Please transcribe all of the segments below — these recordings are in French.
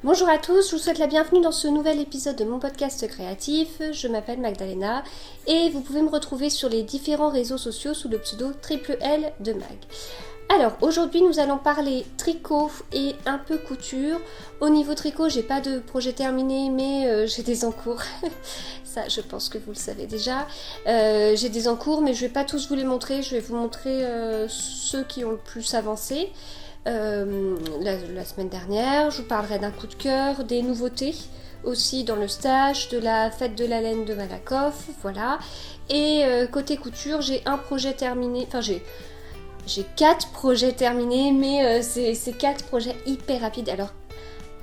Bonjour à tous, je vous souhaite la bienvenue dans ce nouvel épisode de mon podcast créatif. Je m'appelle Magdalena et vous pouvez me retrouver sur les différents réseaux sociaux sous le pseudo Triple L de Mag. Alors aujourd'hui nous allons parler tricot et un peu couture. Au niveau tricot j'ai pas de projet terminé mais j'ai des en cours. Ça je pense que vous le savez déjà. J'ai des en cours mais je vais pas tous vous les montrer, je vais vous montrer ceux qui ont le plus avancé. La semaine dernière, je vous parlerai d'un coup de cœur, des nouveautés aussi dans le stage, de la fête de la laine de Malakoff, voilà. Et côté couture, j'ai un projet terminé, enfin j'ai 4 projets terminés, mais c'est 4 projets hyper rapides. Alors,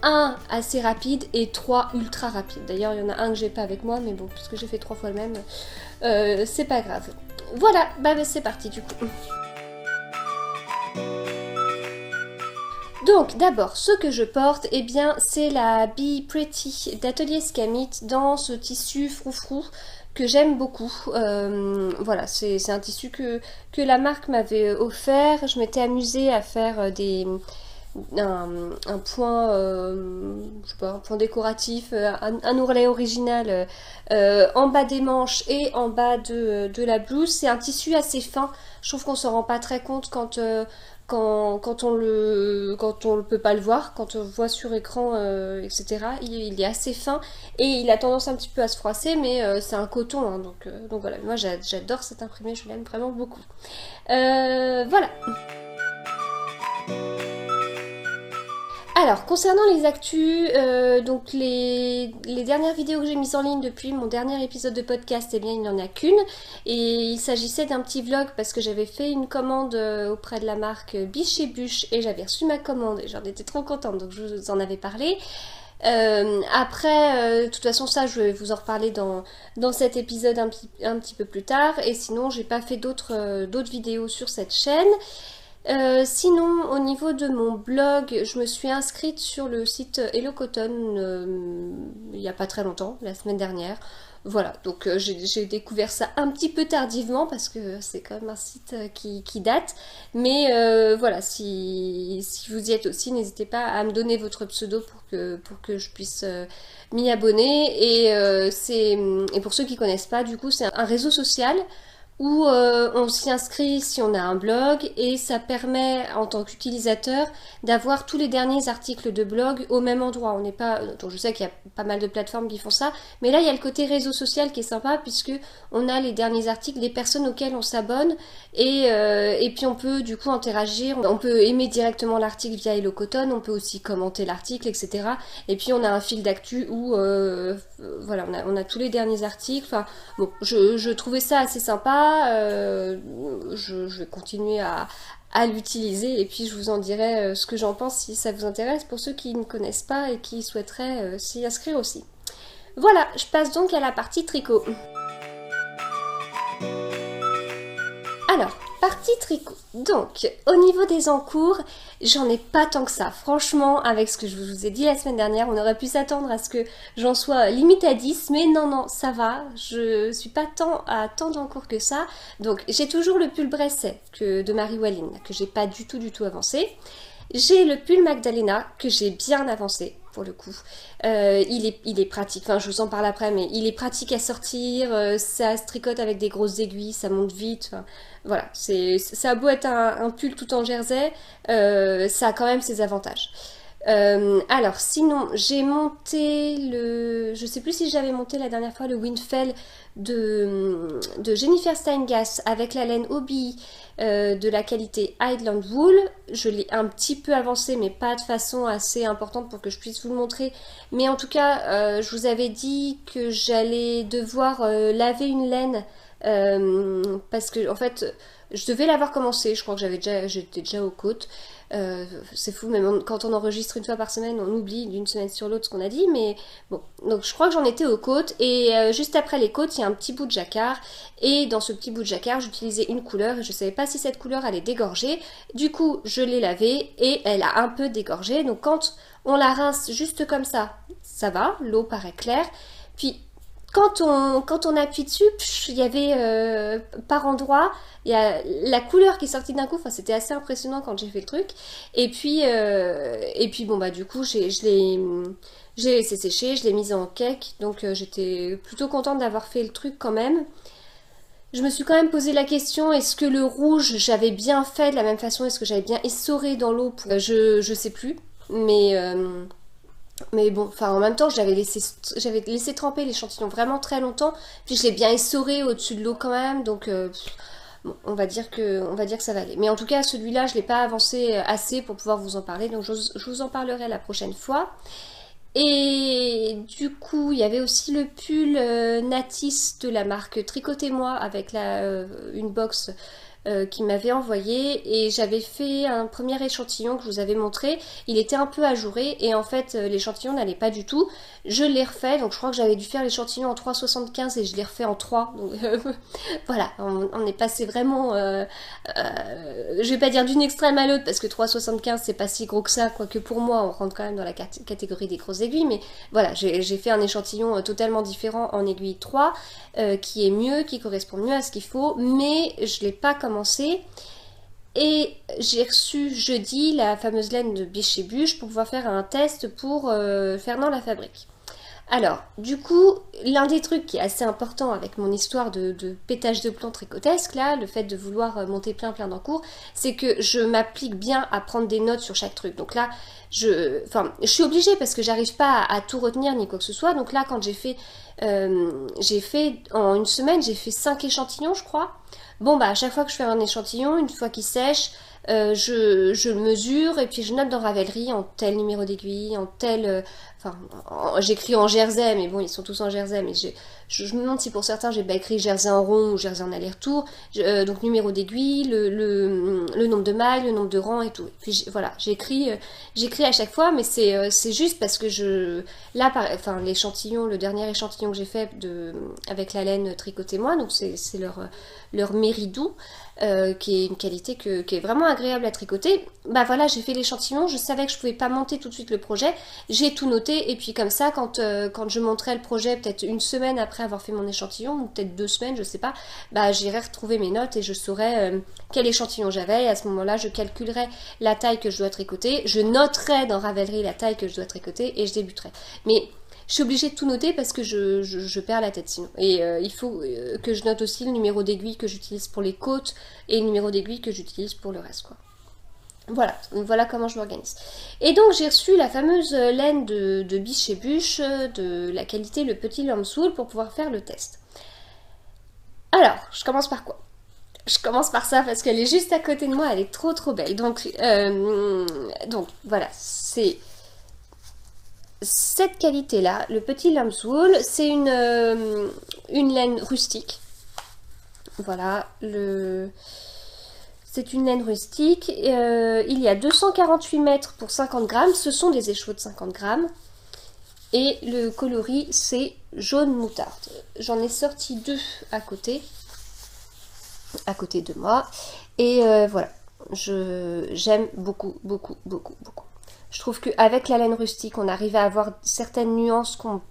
un assez rapide et 3 ultra rapides. D'ailleurs, il y en a un que j'ai pas avec moi, mais bon, puisque j'ai fait 3 fois le même, c'est pas grave. Voilà, bah c'est parti du coup. Donc d'abord, ce que je porte, eh bien c'est la Be Pretty d'Atelier Scamit dans ce tissu froufrou que j'aime beaucoup. Voilà, c'est un tissu que la marque m'avait offert. Je m'étais amusée à faire un point, je sais pas, un point décoratif, un ourlet original en bas des manches et en bas de la blouse. C'est un tissu assez fin. Je trouve qu'on s'en rend pas très compte quand on le peut pas le voir, quand on le voit sur écran, etc. Il est assez fin et il a tendance un petit peu à se froisser, mais c'est un coton, hein, donc voilà. Moi j'adore cet imprimé, je l'aime vraiment beaucoup. Voilà. Alors, concernant les actus, donc les dernières vidéos que j'ai mises en ligne depuis mon dernier épisode de podcast, eh bien il n'y en a qu'une. Et il s'agissait d'un petit vlog parce que j'avais fait une commande auprès de la marque Biche et Bûche et j'avais reçu ma commande et j'en étais trop contente, donc je vous en avais parlé. Après, de toute façon ça je vais vous en reparler dans cet épisode un petit peu plus tard. Et sinon j'ai pas fait d'autres vidéos sur cette chaîne. Sinon, au niveau de mon blog, je me suis inscrite sur le site Hello Cotton il n'y a pas très longtemps, la semaine dernière. Voilà, donc j'ai découvert ça un petit peu tardivement parce que c'est quand même un site qui date. Mais voilà, si vous y êtes aussi, n'hésitez pas à me donner votre pseudo pour que je puisse m'y abonner. Et pour ceux qui connaissent pas, du coup, c'est un réseau social où on s'y inscrit si on a un blog et ça permet en tant qu'utilisateur d'avoir tous les derniers articles de blog au même endroit. On n'est pas, donc je sais qu'il y a pas mal de plateformes qui font ça, mais là il y a le côté réseau social qui est sympa puisque on a les derniers articles des personnes auxquelles on s'abonne et puis on peut du coup interagir, on peut aimer directement l'article via Hello Cotton, on peut aussi commenter l'article, etc. Et puis on a un fil d'actu où voilà, on a tous les derniers articles. Enfin bon, je trouvais ça assez sympa. Je vais continuer à l'utiliser et puis je vous en dirai ce que j'en pense si ça vous intéresse pour ceux qui ne connaissent pas et qui souhaiteraient s'y inscrire aussi. Voilà, je passe donc à la partie tricot. Alors, partie tricot. Donc, au niveau des encours, j'en ai pas tant que ça. Franchement, avec ce que je vous ai dit la semaine dernière, on aurait pu s'attendre à ce que j'en sois limite à 10, mais non, ça va. Je suis pas à tant d'encours que ça. Donc, j'ai toujours le pull Bresset de Marie Walline, que j'ai pas du tout avancé. J'ai le pull Magdalena, que j'ai bien avancé, pour le coup. Il est pratique, enfin je vous en parle après, mais il est pratique à sortir, ça se tricote avec des grosses aiguilles, ça monte vite, enfin voilà, ça a beau être un pull tout en jersey, ça a quand même ses avantages. Alors sinon j'ai monté je sais plus si j'avais monté la dernière fois le Windfell de Jennifer Steingass avec la laine Hobby de la qualité Highland Wool. Je l'ai un petit peu avancé mais pas de façon assez importante pour que je puisse vous le montrer, mais en tout cas je vous avais dit que j'allais devoir laver une laine parce que en fait je devais l'avoir commencé, je crois que j'étais déjà aux côtes. C'est fou, même quand on enregistre une fois par semaine, on oublie d'une semaine sur l'autre ce qu'on a dit, mais bon, donc je crois que j'en étais aux côtes, et juste après les côtes, il y a un petit bout de jacquard, et dans ce petit bout de jacquard, j'utilisais une couleur, et je savais pas si cette couleur allait dégorger, du coup, je l'ai lavée, et elle a un peu dégorgé, donc quand on la rince juste comme ça va, l'eau paraît claire, puis quand on appuie dessus, il y avait par endroit, il y a la couleur qui est sortie d'un coup. Enfin, c'était assez impressionnant quand j'ai fait le truc. Et puis bon bah du coup, j'ai laissé sécher, je l'ai mise en cake. Donc j'étais plutôt contente d'avoir fait le truc quand même. Je me suis quand même posé la question, est-ce que le rouge, j'avais bien fait de la même façon? Est-ce que j'avais bien essoré dans l'eau je sais plus. Mais bon, enfin en même temps, j'avais laissé tremper l'échantillon vraiment très longtemps. Puis je l'ai bien essoré au-dessus de l'eau quand même. Donc bon, on va dire que ça va aller. Mais en tout cas, celui-là, je l'ai pas avancé assez pour pouvoir vous en parler. Donc je vous en parlerai la prochaine fois. Et du coup, il y avait aussi le pull Natis de la marque Tricotez-moi avec une box qui m'avait envoyé et j'avais fait un premier échantillon que je vous avais montré. Il était un peu ajouré et en fait l'échantillon n'allait pas du tout. Je l'ai refait, donc je crois que j'avais dû faire l'échantillon en 3,75 et je l'ai refait en 3. Donc voilà, on est passé vraiment, je vais pas dire d'une extrême à l'autre parce que 3,75 c'est pas si gros que ça, quoique pour moi on rentre quand même dans la catégorie des grosses aiguilles, mais voilà, j'ai fait un échantillon totalement différent en aiguille 3 qui est mieux, qui correspond mieux à ce qu'il faut, mais je l'ai pas commencé. Et j'ai reçu jeudi la fameuse laine de Biche et Bûche pour pouvoir faire un test pour Fernand la Fabrique. Alors, du coup, l'un des trucs qui est assez important avec mon histoire de pétage de plomb tricotesque, là, le fait de vouloir monter plein d'encours, c'est que je m'applique bien à prendre des notes sur chaque truc. Donc là, je suis obligée parce que j'arrive pas à tout retenir ni quoi que ce soit. Donc là, quand j'ai fait en une semaine, j'ai fait 5 échantillons, je crois. Bon, bah, à chaque fois que je fais un échantillon, une fois qu'il sèche, je le mesure et puis je note dans Ravelry en tel numéro d'aiguille, en tel... j'écris en jersey, mais bon, ils sont tous en jersey, mais je me demande si pour certains j'ai pas écrit jersey en rond ou jersey en aller-retour. Donc numéro d'aiguille, le nombre de mailles, le nombre de rangs et tout. Et puis voilà, j'écris à chaque fois, mais c'est juste parce que l'échantillon, le dernier échantillon que j'ai fait avec la laine Tricotez-moi, donc c'est leur Méridou. Qui est une qualité qui est vraiment agréable à tricoter. Bah voilà, j'ai fait l'échantillon, je savais que je pouvais pas monter tout de suite le projet, j'ai tout noté et puis comme ça quand je monterai le projet peut-être une semaine après avoir fait mon échantillon ou peut-être 2 semaines, je sais pas, bah j'irai retrouver mes notes et je saurai quel échantillon j'avais et à ce moment-là je calculerai la taille que je dois tricoter, je noterai dans Ravelry la taille que je dois tricoter et je débuterai. Mais je suis obligée de tout noter parce que je perds la tête sinon. Et il faut que je note aussi le numéro d'aiguille que j'utilise pour les côtes et le numéro d'aiguille que j'utilise pour le reste, quoi. Voilà comment je m'organise. Et donc j'ai reçu la fameuse laine de Biche et Bûche de la qualité Le Petit Lambswool pour pouvoir faire le test. Alors, je commence par quoi? Je commence par ça parce qu'elle est juste à côté de moi, elle est trop belle. Donc voilà, c'est... Cette qualité-là, le Petit Lambswool, c'est une laine rustique. Voilà, c'est une laine rustique. Il y a 248 mètres pour 50 grammes. Ce sont des écheveaux de 50 grammes. Et le coloris, c'est jaune moutarde. J'en ai sorti 2 à côté de moi. Et voilà, j'aime beaucoup. Je trouve qu'avec la laine rustique, on arrive à avoir certaines nuances qu'on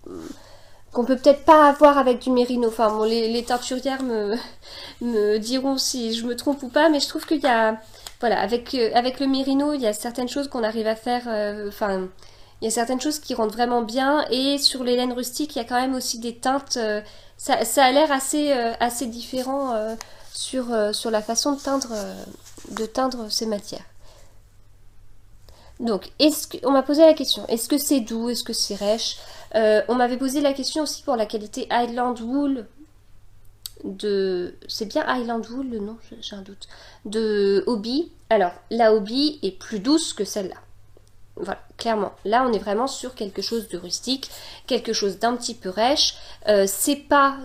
peut peut-être pas avoir avec du mérino. Enfin, bon, les teinturières me diront si je me trompe ou pas, mais je trouve qu'il y a... Voilà, avec le mérino, il y a certaines choses qu'on arrive à faire... il y a certaines choses qui rendent vraiment bien. Et sur les laines rustiques, il y a quand même aussi des teintes... ça a l'air assez différent sur la façon de teindre ces matières. Donc, on m'a posé la question, est-ce que c'est doux, est-ce que c'est rêche? On m'avait posé la question aussi pour la qualité Highland Wool c'est bien Highland Wool le nom, j'ai un doute, de Hobbii. Alors, la Hobbii est plus douce que celle-là. Voilà, clairement. Là, on est vraiment sur quelque chose de rustique, quelque chose d'un petit peu rêche. C'est pas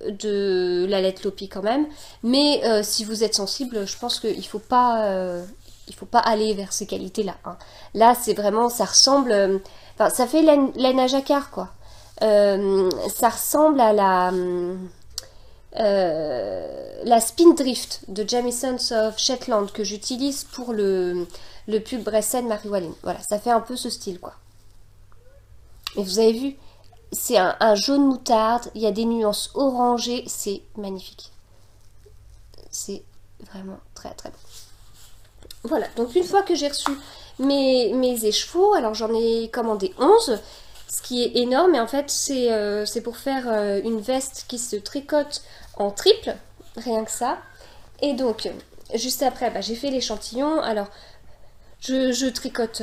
de la laine Lopi quand même, mais si vous êtes sensible, je pense qu'il faut pas aller vers ces qualités-là. Hein. Là, c'est vraiment, ça ressemble... ça fait laine à jacquard, quoi. Ça ressemble à la Spindrift de Jamisons of Shetland que j'utilise pour le pull Bressen Marie Wallin. Voilà, ça fait un peu ce style, quoi. Et vous avez vu, c'est un jaune moutarde, il y a des nuances orangées, c'est magnifique. C'est vraiment très très bon. Voilà, donc une fois que j'ai reçu mes écheveaux, alors j'en ai commandé 11, ce qui est énorme, et en fait c'est pour faire une veste qui se tricote en triple, rien que ça. Et donc, juste après, j'ai fait l'échantillon. Alors, je tricote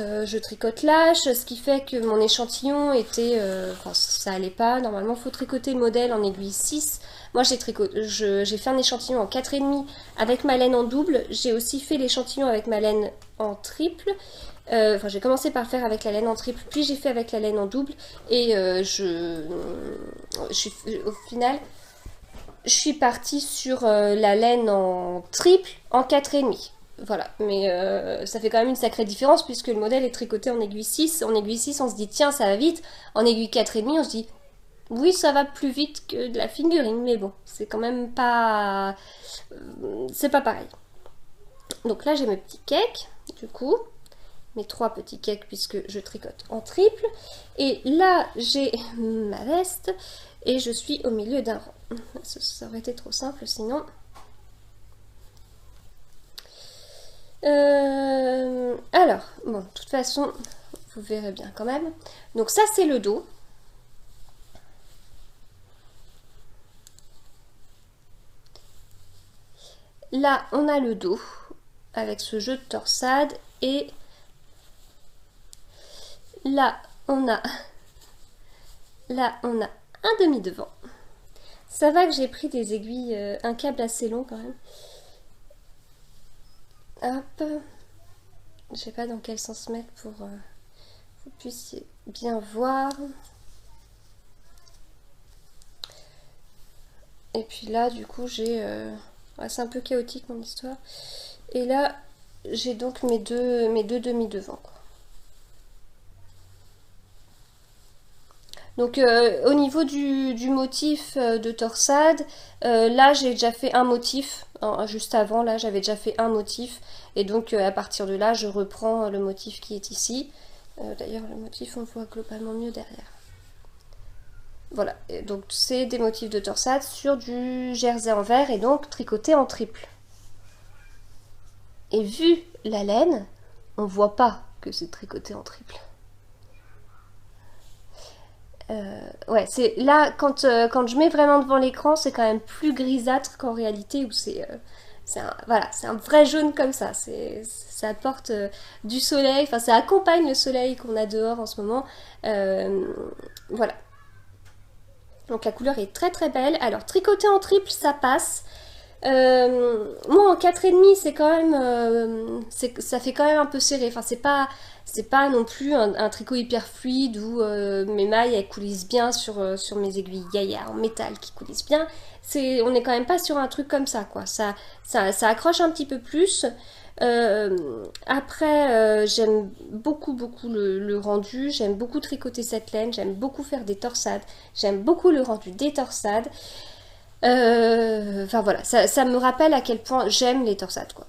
lâche, ce qui fait que mon échantillon était... enfin, ça allait pas. Normalement, il faut tricoter le modèle en aiguille 6. Moi, j'ai fait un échantillon en 4,5 avec ma laine en double. J'ai aussi fait l'échantillon avec ma laine en triple. Enfin, j'ai commencé par le faire avec la laine en triple, puis j'ai fait avec la laine en double. Et au final, je suis partie sur la laine en triple en 4,5. Voilà, mais ça fait quand même une sacrée différence puisque le modèle est tricoté en aiguille 6. En aiguille 6, on se dit tiens, ça va vite. En aiguille 4,5, on se dit oui, ça va plus vite que de la figurine, mais bon, c'est quand même pas. C'est pas pareil. Donc là, j'ai mes petits cakes, du coup, mes 3 petits cakes puisque je tricote en triple. Et là, j'ai ma veste et je suis au milieu d'un rang. Ça aurait été trop simple sinon. Alors, bon, de toute façon, vous verrez bien quand même. Donc ça, c'est le dos. Là, on a le dos avec ce jeu de torsade. Et là, on a un demi-devant. Ça va que j'ai pris des aiguilles, un câble assez long quand même. Hop. Je sais pas dans quel sens mettre pour que vous puissiez bien voir. Et puis là, du coup, j'ai... ouais, c'est un peu chaotique mon histoire. Et là, j'ai donc mes deux demi-devants, quoi. Donc au niveau du motif de torsade, là j'ai déjà fait un motif, juste avant là j'avais déjà fait un motif, et donc à partir de là je reprends le motif qui est ici. D'ailleurs le motif on le voit globalement mieux derrière. Voilà, et donc c'est des motifs de torsade sur du jersey en vert et donc tricoté en triple. Et vu la laine, on voit pas que c'est tricoté en triple. Ouais, c'est là quand je mets vraiment devant l'écran, c'est quand même plus grisâtre qu'en réalité où voilà, c'est un vrai jaune comme ça. Ça apporte du soleil, enfin ça accompagne le soleil qu'on a dehors en ce moment. Voilà. Donc la couleur est très très belle. Alors tricoter en triple, ça passe. Moi en 4,5 c'est quand même ça fait quand même un peu serré, enfin c'est pas non plus un tricot hyper fluide où mes mailles elles coulissent bien sur mes aiguilles gaillard en métal qui coulissent bien. On est quand même pas sur un truc comme ça quoi, ça accroche un petit peu plus. Après j'aime beaucoup le rendu, j'aime beaucoup tricoter cette laine, j'aime beaucoup faire des torsades, j'aime beaucoup le rendu des torsades. Enfin voilà, ça me rappelle à quel point j'aime les torsades quoi.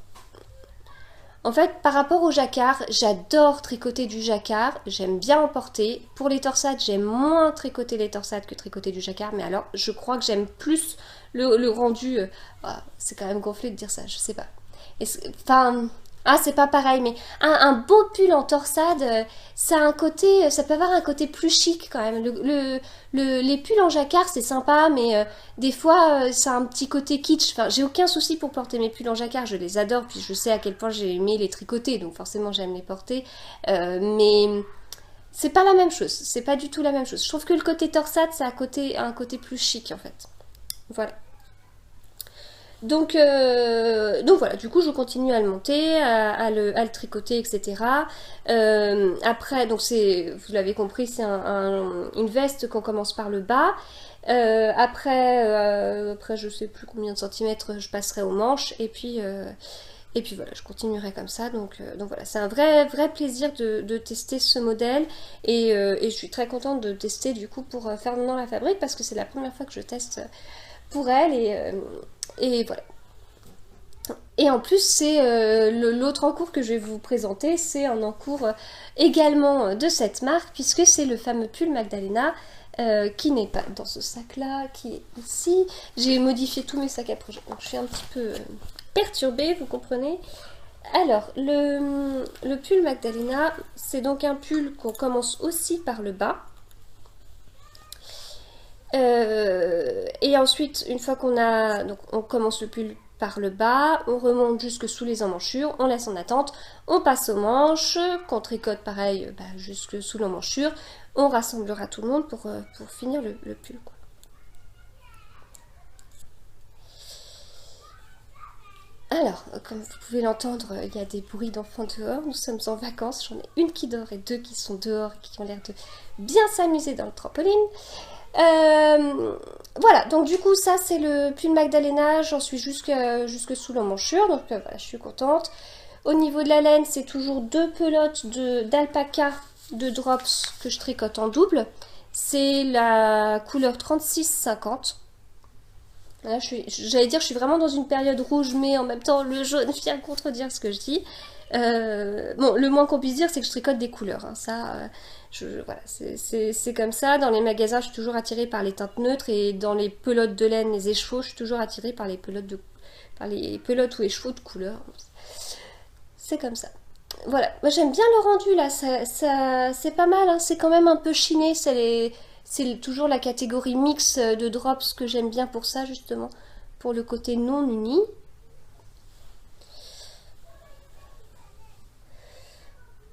En fait, par rapport au jacquard, j'adore tricoter du jacquard, j'aime bien en porter. Pour les torsades, j'aime moins tricoter les torsades que tricoter du jacquard, mais alors je crois que j'aime plus le rendu. C'est quand même gonflé de dire ça, je sais pas. Enfin, c'est pas pareil, mais un beau pull en torsade, ça a un côté, ça peut avoir un côté plus chic quand même. Les pulls en jacquard, c'est sympa, mais des fois, ça a un petit côté kitsch. Enfin, j'ai aucun souci pour porter mes pulls en jacquard, je les adore, puis je sais à quel point j'ai aimé les tricoter, donc forcément j'aime les porter. Mais c'est pas la même chose, c'est pas du tout la même chose. Je trouve que le côté torsade, c'est un côté plus chic en fait. Voilà. Donc voilà, du coup je continue à le monter, à le tricoter, etc. Après, donc vous l'avez compris, c'est une veste qu'on commence par le bas. Après je sais plus combien de centimètres je passerai aux manches et puis voilà, je continuerai comme ça. Donc voilà, c'est un vrai plaisir de tester ce modèle et je suis très contente de tester du coup pour Fernand la Fabrique parce que c'est la première fois que je teste pour elle et voilà. Et en plus, c'est l'autre encours que je vais vous présenter, c'est un encours également de cette marque, puisque c'est le fameux pull Magdalena qui n'est pas dans ce sac-là, qui est ici. J'ai modifié tous mes sacs à projet, donc je suis un petit peu perturbée, vous comprenez. Alors, le pull Magdalena, c'est donc un pull qu'on commence aussi par le bas. Et ensuite, une fois qu'on a... Donc, on commence le pull par le bas, on remonte jusque sous les emmanchures, on laisse en attente, on passe aux manches, qu'on tricote pareil jusque sous l'emmanchure, on rassemblera tout le monde pour finir le pull, quoi. Alors, comme vous pouvez l'entendre, il y a des bruits d'enfants dehors, nous sommes en vacances, j'en ai une qui dort et deux qui sont dehors et qui ont l'air de bien s'amuser dans le trampoline. Voilà, donc du coup ça c'est le pull Magdalena, j'en suis jusque sous l'emmanchure, donc voilà, je suis contente. Au niveau de la laine, c'est toujours deux pelotes d'alpaca de drops que je tricote en double. C'est la couleur 36-50. Là, j'allais dire, je suis vraiment dans une période rouge, mais en même temps, le jaune vient contredire ce que je dis. Bon, le moins qu'on puisse dire, c'est que je tricote des couleurs. Hein. Ça, voilà, c'est comme ça. Dans les magasins, je suis toujours attirée par les teintes neutres, et dans les pelotes de laine, les écheveaux, je suis toujours attirée par les pelotes ou écheveaux de couleurs. C'est comme ça. Voilà, moi j'aime bien le rendu là, c'est pas mal, hein. C'est quand même un peu chiné, c'est toujours la catégorie mix de drops que j'aime bien pour ça justement, pour le côté non uni.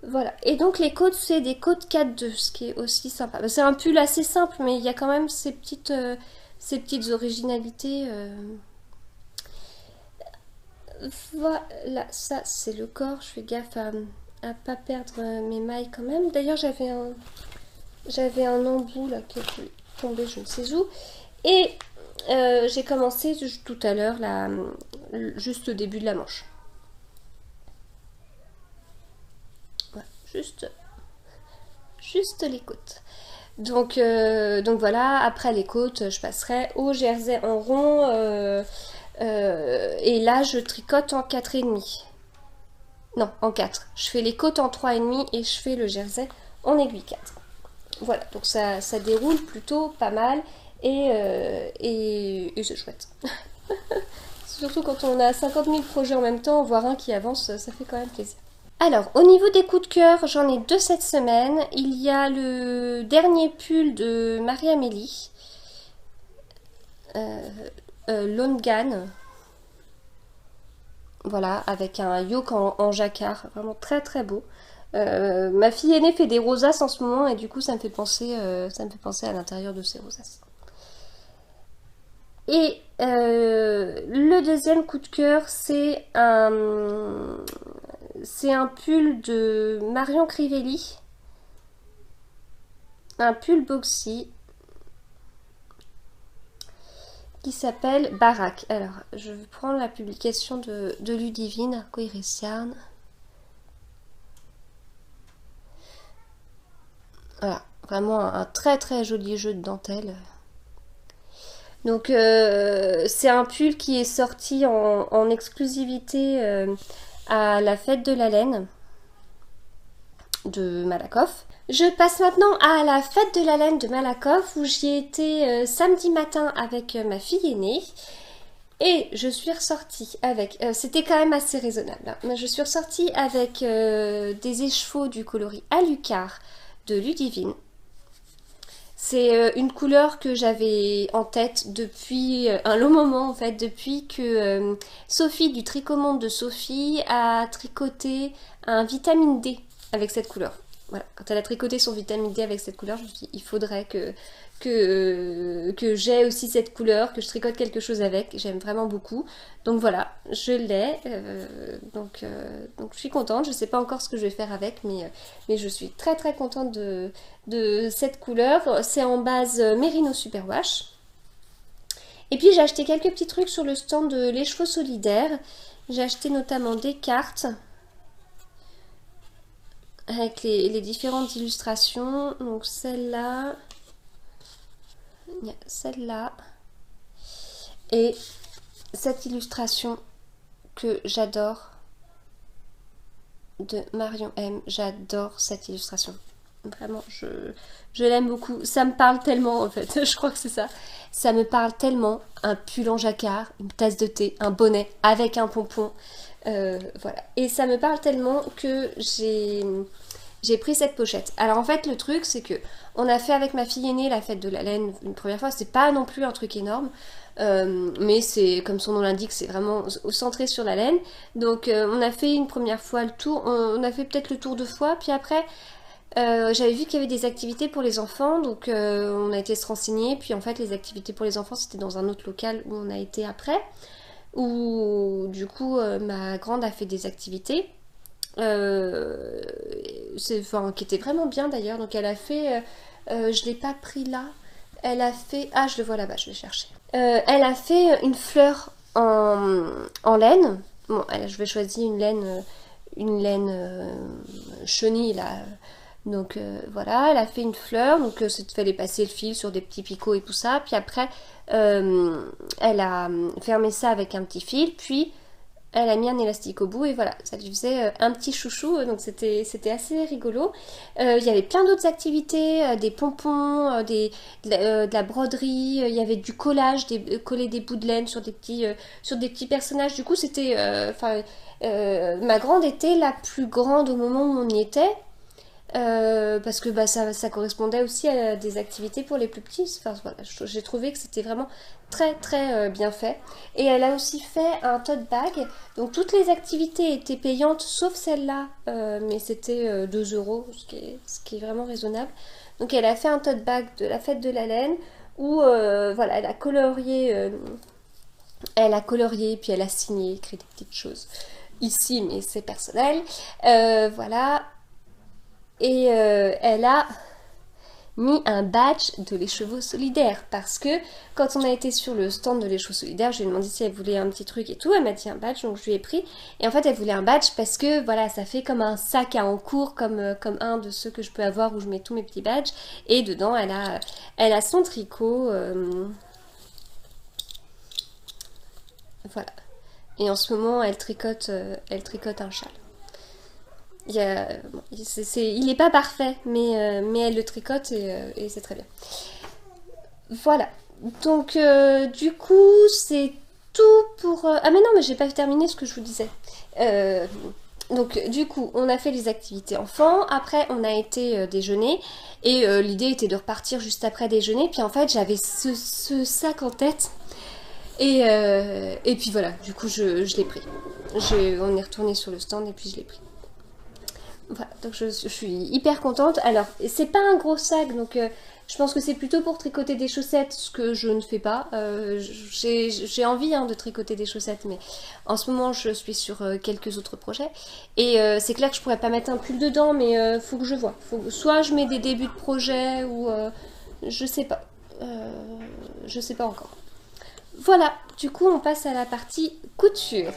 Voilà, et donc les côtes, c'est des côtes 4-2, ce qui est aussi sympa. C'est un pull assez simple, mais il y a quand même ces petites originalités. Voilà, ça c'est le corps, je fais gaffe à pas perdre mes mailles quand même. D'ailleurs j'avais un embout là qui est tombé je ne sais où. Et j'ai commencé tout à l'heure juste au début de la manche. Voilà, juste les côtes. Donc voilà, après les côtes, je passerai au jersey en rond. Et là, je tricote en 4,5. Non, en 4. Je fais les côtes en 3,5 et je fais le jersey en aiguille 4. Voilà, donc ça déroule plutôt pas mal et c'est chouette. Surtout quand on a 50 000 projets en même temps, voir un qui avance, ça fait quand même plaisir. Alors, au niveau des coups de cœur, j'en ai deux cette semaine. Il y a le dernier pull de Marie-Amélie, Longan. Voilà, avec un yoke en jacquard, vraiment très très beau. Ma fille aînée fait des rosaces en ce moment et du coup ça me fait penser à l'intérieur de ces rosaces. Et le deuxième coup de cœur, c'est un pull de Marion Crivelli, un pull boxy qui s'appelle Baraque. Alors, je vais prendre la publication de Ludivine, Arcoiris Yarn. Voilà, vraiment un très très joli jeu de dentelle. Donc, c'est un pull qui est sorti en exclusivité à la fête de la laine de Malakoff. Je passe maintenant à la fête de la laine de Malakoff où j'y ai été samedi matin avec ma fille aînée. Et je suis ressortie avec... c'était quand même assez raisonnable. Hein, mais je suis ressortie avec des écheveaux du coloris Alucard de Ludivine. C'est une couleur que j'avais en tête depuis un long moment en fait, depuis que Sophie du Tricomonde de Sophie a tricoté un vitamine D avec cette couleur. Voilà, quand elle a tricoté son vitamine D avec cette couleur, je me suis dit il faudrait que j'ai aussi cette couleur, que je tricote quelque chose avec, j'aime vraiment beaucoup. Donc voilà, je l'ai, donc je suis contente, je sais pas encore ce que je vais faire avec, mais je suis très très contente de cette couleur. C'est en base Merino Superwash. Et puis j'ai acheté quelques petits trucs sur le stand de Les Chevaux Solidaires. J'ai acheté notamment des cartes avec les différentes illustrations. Donc celle-là, et cette illustration que j'adore de Marion M. J'adore cette illustration. Vraiment, je l'aime beaucoup. Ça me parle tellement en fait, je crois que c'est ça. Ça me parle tellement. Un pull en jacquard, une tasse de thé, un bonnet avec un pompon. Voilà. Et ça me parle tellement que j'ai pris cette pochette. Alors en fait le truc c'est que on a fait avec ma fille aînée la fête de la laine une première fois, c'est pas non plus un truc énorme, mais c'est comme son nom l'indique, c'est vraiment centré sur la laine. Donc on a fait une première fois le tour, on a fait peut-être le tour 2 fois, puis après j'avais vu qu'il y avait des activités pour les enfants, donc on a été se renseigner, puis en fait les activités pour les enfants c'était dans un autre local où on a été après, où du coup ma grande a fait des activités. Euh, enfin, qui était vraiment bien d'ailleurs. Donc elle a fait, je l'ai pas pris là. Elle a fait, ah je le vois là-bas, je vais chercher. Elle a fait une fleur en laine. Bon, je vais choisir une laine chenille là. Donc voilà, elle a fait une fleur. Donc il fallait passer le fil sur des petits picots et tout ça. Puis après, elle a fermé ça avec un petit fil. Puis elle a mis un élastique au bout et voilà, ça lui faisait un petit chouchou, donc c'était assez rigolo. Il y avait plein d'autres activités, des pompons, de la broderie, il y avait du collage, coller des bouts de laine sur des petits personnages. Du coup, c'était, ma grande était la plus grande au moment où on y était. Parce que bah, ça correspondait aussi à des activités pour les plus petits. Enfin, voilà, j'ai trouvé que c'était vraiment très très bien fait. Et elle a aussi fait un tote bag. Donc toutes les activités étaient payantes sauf celle-là, mais c'était 2 euros, ce qui est vraiment raisonnable. Donc elle a fait un tote bag de la fête de la laine où voilà, elle a colorié puis elle a signé, écrit des petites choses ici, mais c'est personnel. Voilà. Et elle a mis un badge de l'écheveau solidaire parce que quand on a été sur le stand de l'écheveau solidaire, je lui ai demandé si elle voulait un petit truc et tout, elle m'a dit un badge, donc je lui ai pris. Et en fait elle voulait un badge parce que voilà, ça fait comme un sac à encours, comme un de ceux que je peux avoir où je mets tous mes petits badges. Et dedans elle a son tricot, voilà. Et en ce moment elle tricote un châle. Bon, il n'est pas parfait, mais elle le tricote et c'est très bien. Voilà. Donc, du coup, c'est tout pour... Ah, mais non, mais j'ai pas terminé ce que je vous disais. Euh, donc, du coup, on a fait les activités enfants. Après, on a été déjeuner. Et l'idée était de repartir juste après déjeuner. Puis en fait, j'avais ce sac en tête. Et puis voilà, du coup, je l'ai pris. On est retourné sur le stand et puis je l'ai pris. Voilà, donc je suis hyper contente. Alors, c'est pas un gros sac, donc je pense que c'est plutôt pour tricoter des chaussettes, ce que je ne fais pas. J'ai envie de tricoter des chaussettes, mais en ce moment je suis sur quelques autres projets. Et c'est clair que je pourrais pas mettre un pull dedans, mais faut que je vois. Soit je mets des débuts de projet, ou je sais pas. Je sais pas encore. Voilà, du coup on passe à la partie couture.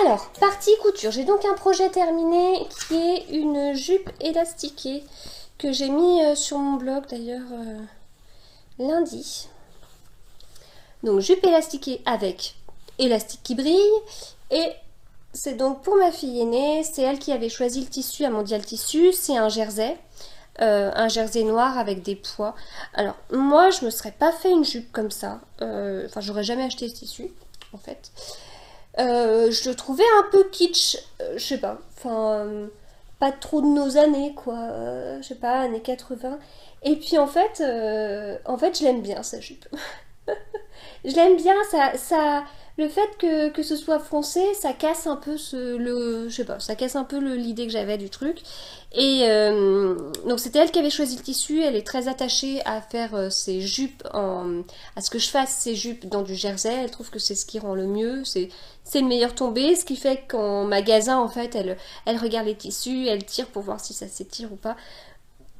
Alors, partie couture, j'ai donc un projet terminé qui est une jupe élastiquée que j'ai mis sur mon blog d'ailleurs lundi. Donc jupe élastiquée avec élastique qui brille et c'est donc pour ma fille aînée, c'est elle qui avait choisi le tissu à Mondial Tissu, c'est un jersey noir avec des pois. Alors moi je me serais pas fait une jupe comme ça, enfin j'aurais jamais acheté ce tissu en fait. Je le trouvais un peu kitsch, je sais pas, enfin, pas trop de nos années, quoi, je sais pas, années 80. Et puis en fait je l'aime bien, sa jupe. Je l'aime bien, le fait que ce soit foncé, ça casse un peu je sais pas, ça casse un peu l'idée que j'avais du truc. Et donc c'était elle qui avait choisi le tissu, elle est très attachée à faire ses jupes, à ce que je fasse ses jupes dans du jersey, elle trouve que c'est ce qui rend le mieux, c'est le meilleur tombé, ce qui fait qu'en magasin en fait elle regarde les tissus, elle tire pour voir si ça s'étire ou pas.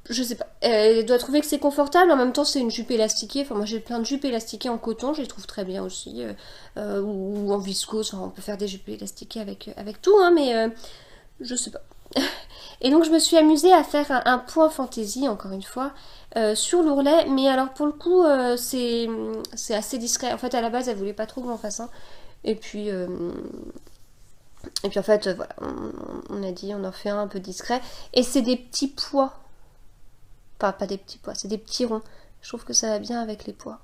Je sais pas. Elle doit trouver que c'est confortable. En même temps, c'est une jupe élastiquée. Enfin, moi, j'ai plein de jupes élastiquées en coton. Je les trouve très bien aussi. Ou en viscose. Enfin, on peut faire des jupes élastiquées avec tout, hein, mais je sais pas. Et donc, je me suis amusée à faire un point fantaisie, encore une fois, sur l'ourlet. Mais alors, pour le coup, c'est assez discret. En fait, à la base, elle voulait pas trop que j'en fasse un. Et puis, Et puis en fait, voilà, on a dit, on en fait un peu discret. Et c'est des petits pois. Enfin, pas des petits pois, c'est des petits ronds. Je trouve que ça va bien avec les pois.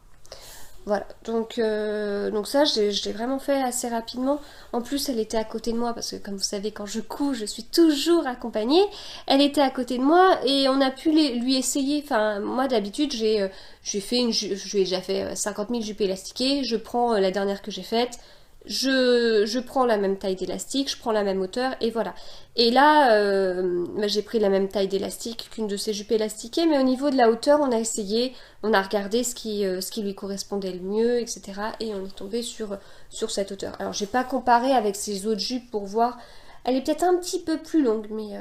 Voilà, donc ça, je l'ai vraiment fait assez rapidement. En plus, elle était à côté de moi, parce que comme vous savez, quand je couds, je suis toujours accompagnée. Elle était à côté de moi, et on a pu lui essayer. Enfin, moi, d'habitude, je lui ai déjà fait 50 000 jupes élastiquées. Je prends la dernière que j'ai faite. Je prends la même taille d'élastique, je prends la même hauteur, et voilà. Et là, j'ai pris la même taille d'élastique qu'une de ces jupes élastiquées, mais au niveau de la hauteur, on a essayé, on a regardé ce qui lui correspondait le mieux, etc. Et on est tombé sur cette hauteur. Alors, j'ai pas comparé avec ces autres jupes pour voir. Elle est peut-être un petit peu plus longue, mais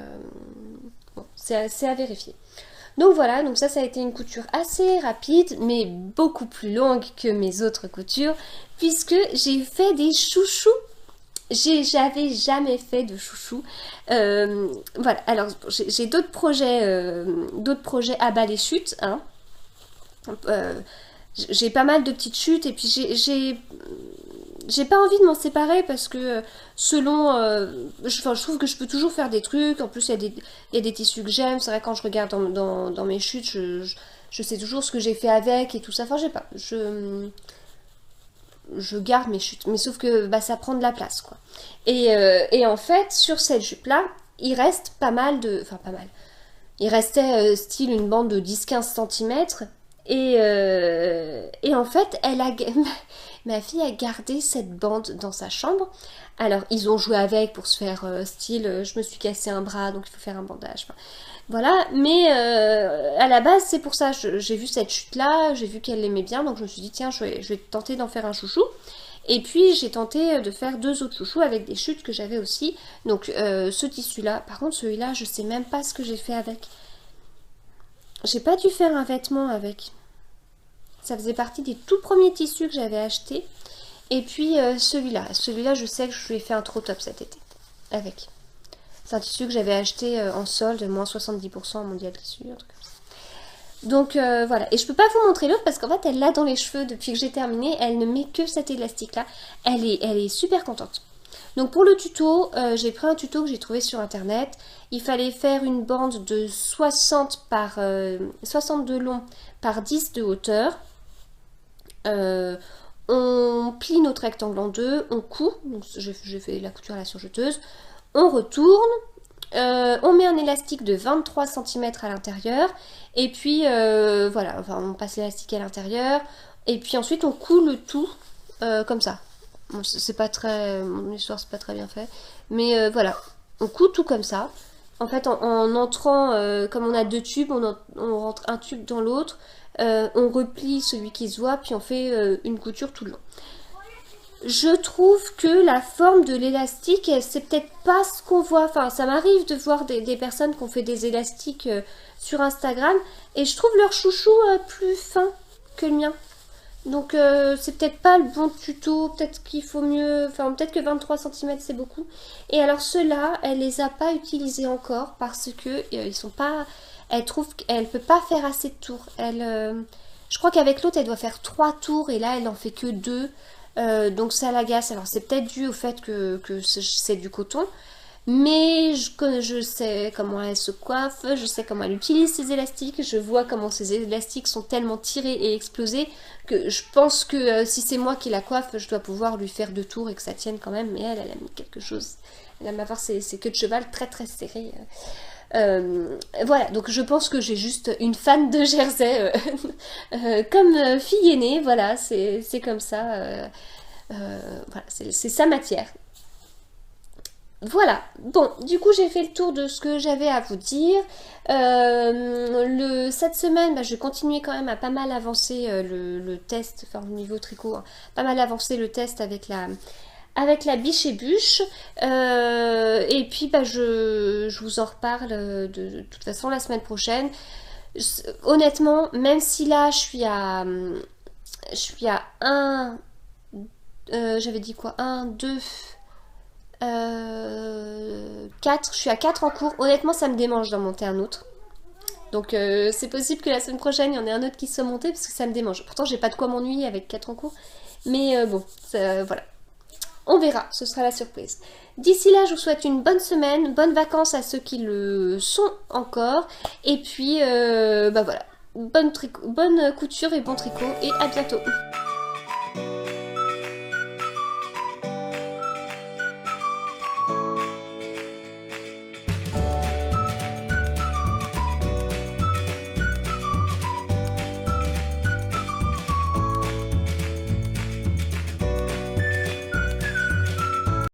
bon, c'est à vérifier. Donc voilà, donc ça a été une couture assez rapide, mais beaucoup plus longue que mes autres coutures, puisque j'ai fait des chouchous. J'avais jamais fait de chouchous. Voilà, alors j'ai d'autres projets à bas les chutes, hein. J'ai pas mal de petites chutes, et puis j'ai pas envie de m'en séparer parce que selon... je trouve que je peux toujours faire des trucs. En plus, il y a des tissus que j'aime. C'est vrai, quand je regarde dans mes chutes, je sais toujours ce que j'ai fait avec et tout ça. Enfin, je sais pas. Je garde mes chutes. Mais sauf que bah, ça prend de la place, quoi. Et en fait, sur cette jupe-là, il reste pas mal de... Enfin, pas mal. Il restait style une bande de 10-15 cm. Et en fait, ma fille a gardé cette bande dans sa chambre. Alors, ils ont joué avec pour se faire style, je me suis cassé un bras, donc il faut faire un bandage. Enfin, voilà, mais à la base, c'est pour ça. J'ai vu cette chute-là, j'ai vu qu'elle l'aimait bien, donc je me suis dit, tiens, je vais tenter d'en faire un chouchou. Et puis, j'ai tenté de faire 2 autres chouchous avec des chutes que j'avais aussi. Donc, ce tissu-là, par contre, celui-là, je sais même pas ce que j'ai fait avec. J'ai pas dû faire un vêtement avec. Ça faisait partie des tout premiers tissus que j'avais achetés. Et puis celui-là, je sais que je lui ai fait un trop top cet été. Avec. C'est un tissu que j'avais acheté en solde, moins 70% en mondial tissu, en tout cas. Donc voilà. Et je peux pas vous montrer l'autre parce qu'en fait, elle l'a dans les cheveux depuis que j'ai terminé. Elle ne met que cet élastique-là. Elle est super contente. Donc pour le tuto, j'ai pris un tuto que j'ai trouvé sur internet. Il fallait faire une bande de 60 de long par 10 de hauteur. On plie notre rectangle en deux, on coud, donc je fais la couture à la surjeteuse, on retourne, on met un élastique de 23 cm à l'intérieur, et puis voilà, enfin, on passe l'élastique à l'intérieur, et puis ensuite on coud le tout comme ça. Bon, c'est pas très... Mon histoire, c'est pas très bien fait. Mais voilà, on coud tout comme ça. En fait, en entrant, comme on a 2 tubes, on rentre un tube dans l'autre. On replie celui qui se voit, puis on fait une couture tout le long. Je trouve que la forme de l'élastique, c'est peut-être pas ce qu'on voit. Enfin, ça m'arrive de voir des personnes qui ont fait des élastiques sur Instagram. Et je trouve leur chouchou plus fin que le mien. Donc c'est peut-être pas le bon tuto, peut-être qu'il faut mieux, enfin peut-être que 23 cm c'est beaucoup. Et alors ceux-là, elle les a pas utilisés encore parce que ils sont pas, elle trouve qu'elle peut pas faire assez de tours. Je crois qu'avec l'autre elle doit faire 3 tours et là elle en fait que 2. Donc ça l'agace. Alors c'est peut-être dû au fait que c'est du coton. Mais je sais comment elle se coiffe, je sais comment elle utilise ses élastiques, je vois comment ses élastiques sont tellement tirés et explosés que je pense que si c'est moi qui la coiffe, je dois pouvoir lui faire 2 tours et que ça tienne quand même. Mais elle aime quelque chose. Elle aime avoir ses queues de cheval très très serrées. Voilà, donc je pense que j'ai juste une fan de jersey comme fille aînée, voilà, c'est comme ça. Voilà, c'est sa matière. Voilà, bon, du coup j'ai fait le tour de ce que j'avais à vous dire. Cette semaine, bah, je vais continuer quand même à pas mal avancer le test, enfin au niveau tricot, hein, pas mal avancer le test avec la biche et bûche. Et puis bah, je vous en reparle de toute façon la semaine prochaine. Honnêtement, même si là je suis à 1, j'avais dit quoi, 1, 2... 4, je suis à 4 en cours. Honnêtement, ça me démange d'en monter un autre. Donc c'est possible que la semaine prochaine, il y en ait un autre qui soit monté parce que ça me démange. Pourtant, j'ai pas de quoi m'ennuyer avec 4 en cours. Mais bon, voilà. On verra, ce sera la surprise. D'ici là, je vous souhaite une bonne semaine, bonnes vacances à ceux qui le sont encore. Et puis, bah voilà, bonne couture et bon tricot. Et à bientôt.